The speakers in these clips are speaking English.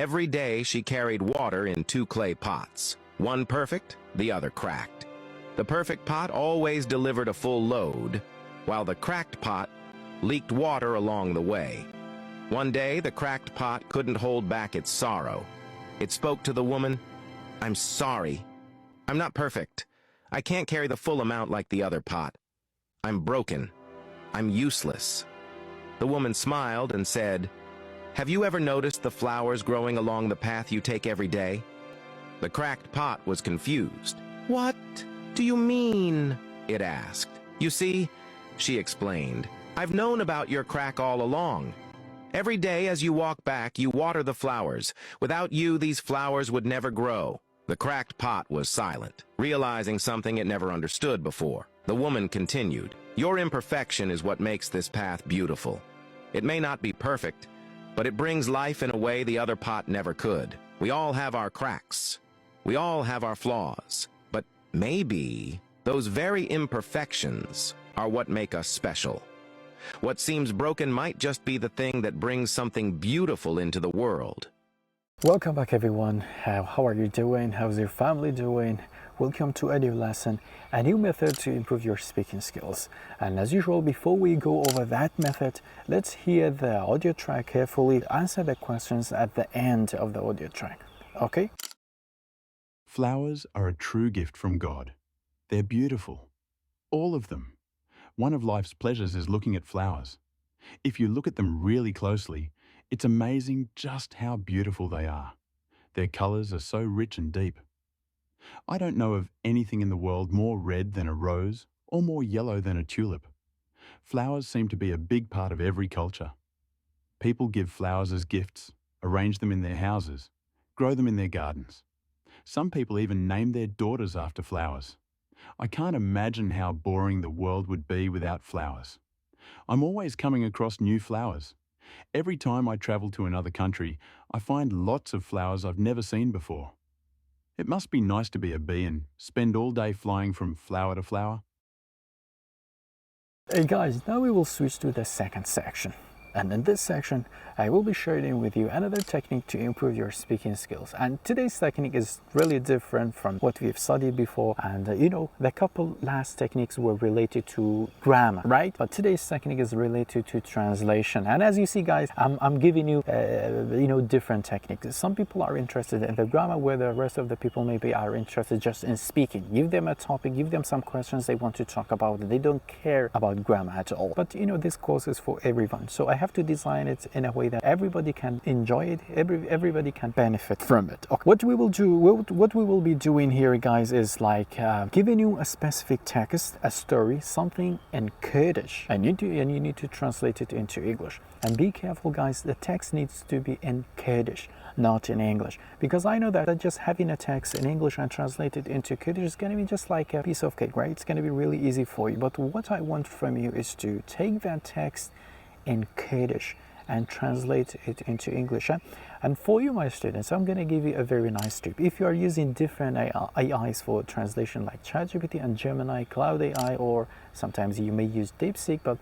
Every day she carried water in 2 clay pots, one perfect, the other cracked. The perfect pot always delivered a full load, while the cracked pot leaked water along the way. One day, the cracked pot couldn't hold back its sorrow. It spoke to the woman, "I'm sorry. I'm not perfect. I can't carry the full amount like the other pot. I'm broken. I'm useless." The woman smiled and said, "Have you ever noticed the flowers growing along the path you take every day?" The cracked pot was confused. "What do you mean?" it asked. "You see," she explained, "I've known about your crack all along. Every day as you walk back, you water the flowers. Without you, these flowers would never grow." The cracked pot was silent, realizing something it never understood before. The woman continued, "Your imperfection is what makes this path beautiful. It may not be perfect, but it brings life in a way the other pot never could. We all have our cracks. We all have our flaws. But maybe those very imperfections are what make us special. What seems broken might just be the thing that brings something beautiful into the world." Welcome back everyone. How are you doing? How's your family doing? Welcome to a new lesson, a new method to improve your speaking skills. And as usual, before we go over that method, let's hear the audio track carefully, answer the questions at the end of the audio track. Okay? Flowers are a true gift from God. They're beautiful. All of them. One of life's pleasures is looking at flowers. If you look at them really closely, it's amazing just how beautiful they are. Their colours are so rich and deep. I don't know of anything in the world more red than a rose or more yellow than a tulip. Flowers seem to be a big part of every culture. People give flowers as gifts, arrange them in their houses, grow them in their gardens. Some people even name their daughters after flowers. I can't imagine how boring the world would be without flowers. I'm always coming across new flowers. Every time I travel to another country, I find lots of flowers I've never seen before. It must be nice to be a bee and spend all day flying from flower to flower. Hey guys, now we will switch to the second section. And in this section, I will be sharing with you another technique to improve your speaking skills. And today's technique is really different from what we've studied before. And the couple last techniques were related to grammar, right? But today's technique is related to translation. And as you see, guys, I'm giving you, different techniques. Some people are interested in the grammar, where the rest of the people maybe are interested just in speaking. Give them a topic, give them some questions they want to talk about. They don't care about grammar at all. But this course is for everyone. So I have to design it in a way that everybody can enjoy it, everybody can benefit from it. Okay. What we will be doing here, guys, is like giving you a specific text, a story, something in Kurdish, and you need to translate it into English. And be careful, guys, the text needs to be in Kurdish, not in English, because I know that just having a text in English and translate it into Kurdish is going to be just like a piece of cake, right? It's going to be really easy for you. But what I want from you is to take that text in Kurdish and translate it into English. And for you, my students, I'm going to give you a very nice tip. If you are using different AIs for translation, like ChatGPT and Gemini, Cloud AI, or sometimes you may use DeepSeek, but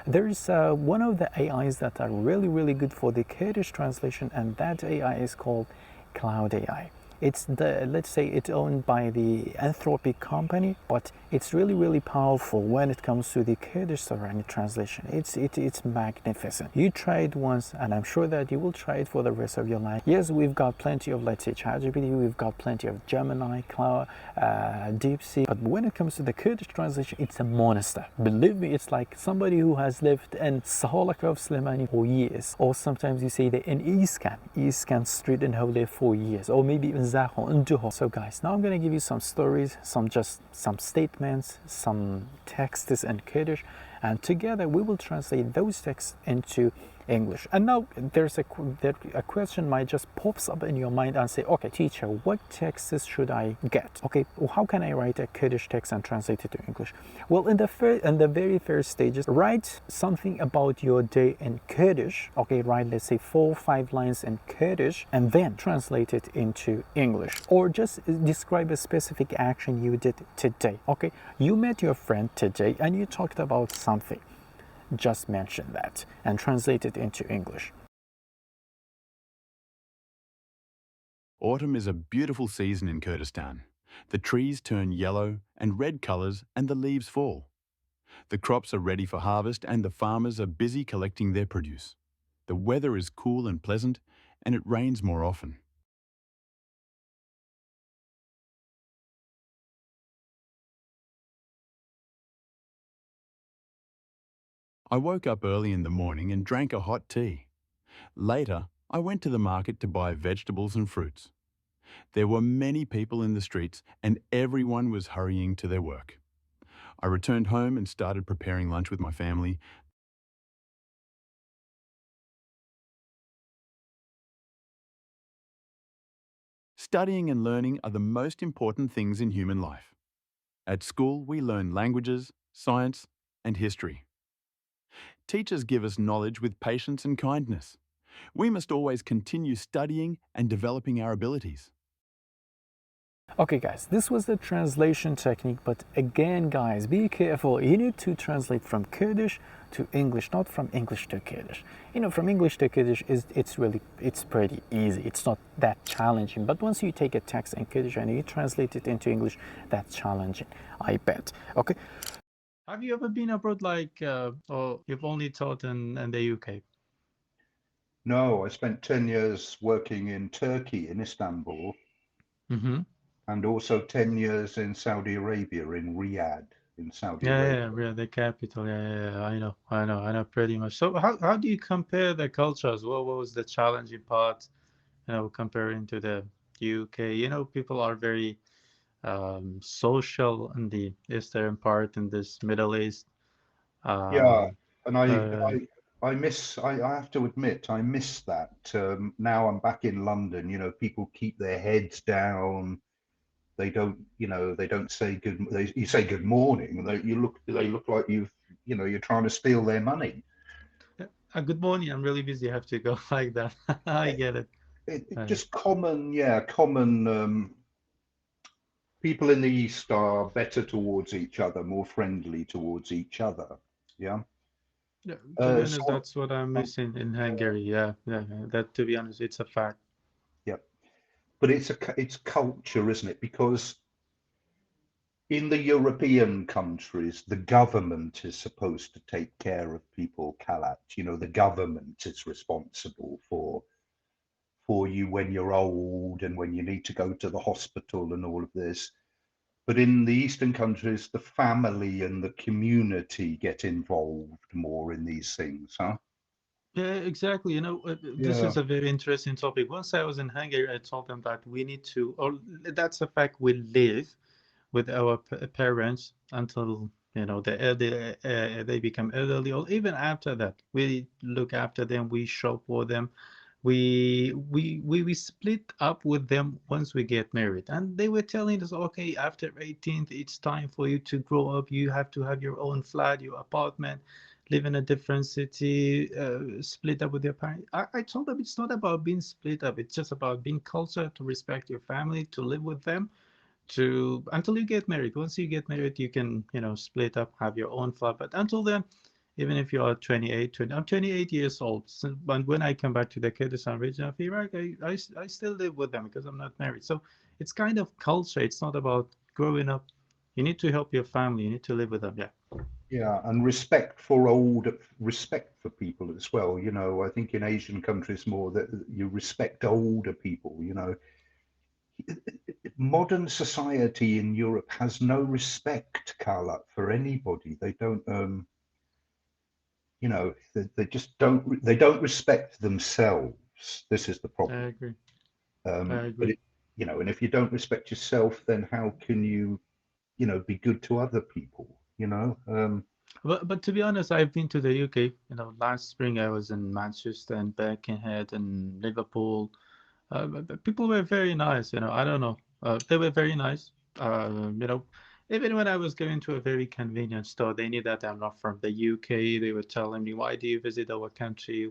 there's one of the AIs that are really, really good for the Kurdish translation, and that AI is called Cloud AI. It's let's say it's owned by the Anthropic company, but it's really, really powerful when it comes to the Kurdish sovereign translation. It's magnificent. You try it once, and I'm sure that you will try it for the rest of your life. Yes, we've got plenty of, let's say, ChatGPT, we've got plenty of Gemini, Cloud, DeepSeek, but when it comes to the Kurdish translation, it's a monster. Believe me, it's like somebody who has lived in Sahalak of Slimani for years, or sometimes you say that in Eascan Street in Howley for years, or maybe even Zaho and Duho. So guys, now I'm going to give you some stories, some statements, some texts in Kurdish, and together we will translate those texts into English. And now there's a question might just pops up in your mind and say, okay, teacher, what texts should I get? Okay, well, how can I write a Kurdish text and translate it to English? Well, in the very first stages, write something about your day in Kurdish. Okay, write, let's say 4 or 5 lines in Kurdish, and then translate it into English, or just describe a specific action you did today. Okay, you met your friend today and you talked about something. Just mention that and translate it into English. Autumn is a beautiful season in Kurdistan. The trees turn yellow and red colours and the leaves fall. The crops are ready for harvest and the farmers are busy collecting their produce. The weather is cool and pleasant and it rains more often. I woke up early in the morning and drank a hot tea. Later, I went to the market to buy vegetables and fruits. There were many people in the streets and everyone was hurrying to their work. I returned home and started preparing lunch with my family. Studying and learning are the most important things in human life. At school, we learn languages, science, and history. Teachers give us knowledge with patience and kindness. We must always continue studying and developing our abilities. Okay guys, this was the translation technique, but again guys, be careful. You need to translate from Kurdish to English, not from English to Kurdish. You know, from English to Kurdish, it's pretty easy. It's not that challenging, but once you take a text in Kurdish and you translate it into English, that's challenging, I bet. Okay. Have you ever been abroad, like, or you've only taught in the UK? No, I spent 10 years working in Turkey, in Istanbul, and also 10 years in Saudi Arabia, in Riyadh, in Saudi Arabia. Yeah, the capital. Yeah, I know pretty much. So how do you compare the cultures? What was the challenging part, comparing to the UK? You know, people are very social in the eastern part, in this Middle East. Yeah, and I have to admit, I miss that. Now I'm back in London, you know, people keep their heads down. They don't, they don't say you say good morning. They look like you're trying to steal their money. Good morning, I'm really busy, I have to go, like that. I get it. Just common. People in the East are better towards each other, more friendly towards each other. Yeah. Yeah, to be honest, that's what I'm missing in Hungary. Yeah. That, to be honest, it's a fact. Yeah, but it's culture, isn't it? Because in the European countries, the government is supposed to take care of people, Kalat. You know, the government is responsible for you when you're old and when you need to go to the hospital and all of this. But in the Eastern countries, the family and the community get involved more in these things, huh? Yeah, exactly. You know, this is a very interesting topic. Once I was in Hungary, I told them that we need to, or that's a fact, we live with our parents until, they become elderly, or even after that. We look after them, we shop for them. We split up with them once we get married, and they were telling us, okay, after 18th, it's time for you to grow up. You have to have your own flat, your apartment, live in a different city, split up with your parents. I told them it's not about being split up. It's just about being culture, to respect your family, to live with them, until you get married. Once you get married, you can, split up, have your own flat. But until then, even if you are 28, I'm 28 years old. So, but when I come back to the Kurdistan region of Iraq, I still live with them because I'm not married. So it's kind of culture. It's not about growing up. You need to help your family. You need to live with them. Yeah. Yeah, and respect for people as well. You know, I think in Asian countries more that you respect older people. You know, modern society in Europe has no respect, Carla, for anybody. They don't. They just don't. They don't respect themselves. This is the problem. I agree. But and if you don't respect yourself, then how can you, be good to other people? But to be honest, I've been to the UK. Last spring I was in Manchester and Birkenhead and Liverpool. But people were very nice. I don't know. They were very nice. Even when I was going to a very convenient store, they knew that I'm not from the UK. They were telling me, "Why do you visit our country?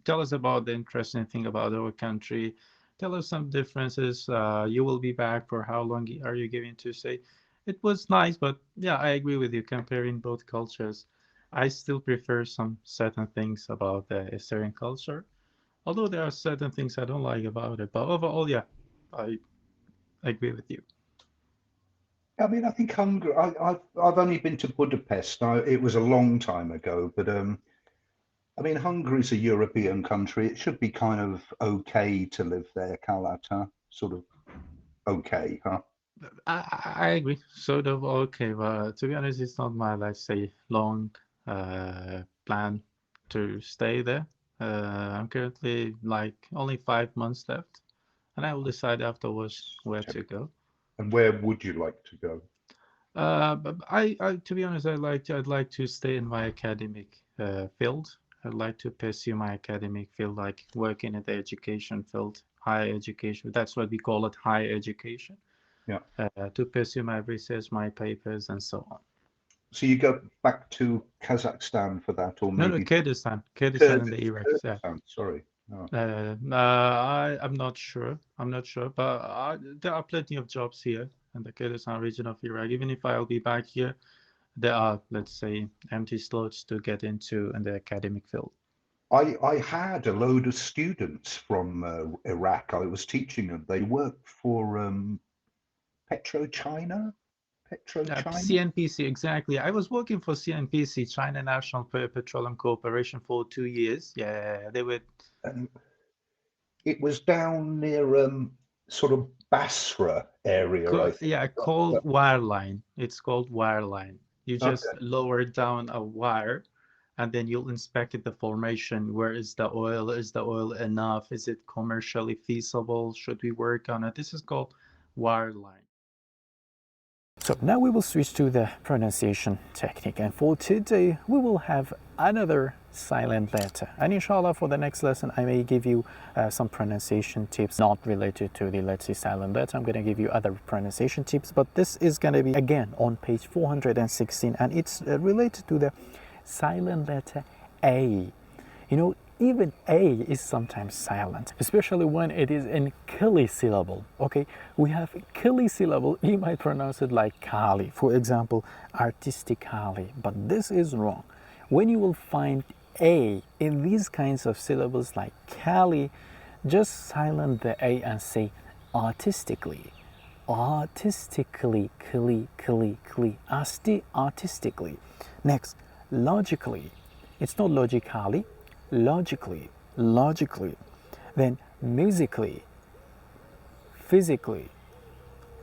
Tell us about the interesting thing about our country. Tell us some differences. You will be back for how long are you going to stay?" It was nice, but yeah, I agree with you. Comparing both cultures, I still prefer some certain things about the Eastern culture. Although there are certain things I don't like about it, but overall, yeah, I agree with you. I mean, I think Hungary. I've only been to Budapest. It was a long time ago, but I mean, Hungary's a European country. It should be kind of okay to live there, Kalat, huh? Sort of okay, huh? I agree, sort of okay, but to be honest, it's not my, let's say, long plan to stay there. I'm currently like only 5 months left, and I will decide afterwards where to go. And where would you like to go? But to be honest, I'd like to stay in my academic field. I'd like to pursue my academic field, like working in the education field, higher education. That's what we call it, higher education. Yeah. To pursue my research, my papers, and so on. So you go back to Kazakhstan for that, or maybe No, Kurdistan in the Iraq. Kurdistan, sorry. Oh. I'm not sure. But there are plenty of jobs here in the Kurdistan region of Iraq. Even if I'll be back here, there are, let's say, empty slots to get into in the academic field. I had a load of students from Iraq. I was teaching them. They worked for PetroChina. CNPC, exactly. I was working for CNPC, China National Petroleum Corporation, for 2 years. Yeah, they were. It was down near sort of Basra area. I think. Called wireline. It's called wireline. You just lower down a wire, and then you'll inspect the formation. Where is the oil? Is the oil enough? Is it commercially feasible? Should we work on it? This is called wireline. So now we will switch to the pronunciation technique, and for today we will have another silent letter, and inshallah for the next lesson I may give you some pronunciation tips not related to the, let's say, silent letter. I'm going to give you other pronunciation tips, but this is going to be again on page 416, and it's related to the silent letter A. You know, even A is sometimes silent, especially when it is in kili syllable. Okay, we have kili syllable. You might pronounce it like kali, for example, artistically, but this is wrong. When you will find A in these kinds of syllables like kali, just silent the A and say artistically. Artistically, kili, artistically. Next, logically. It's not logically, logically. Then musically, physically,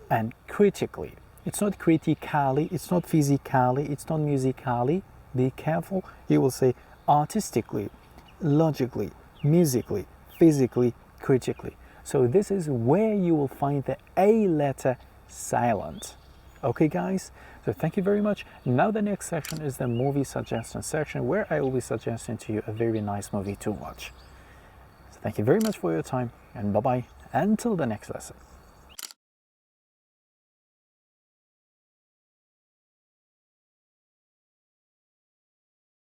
and critically. It's not critically, it's not physically, it's not musically. Be careful. You will say artistically, logically, musically, physically, critically. So this is where you will find the A letter silent. Okay, guys? So thank you very much. Now the next section is the movie suggestion section, where I will be suggesting to you a very nice movie to watch. So thank you very much for your time, and bye-bye until the next lesson.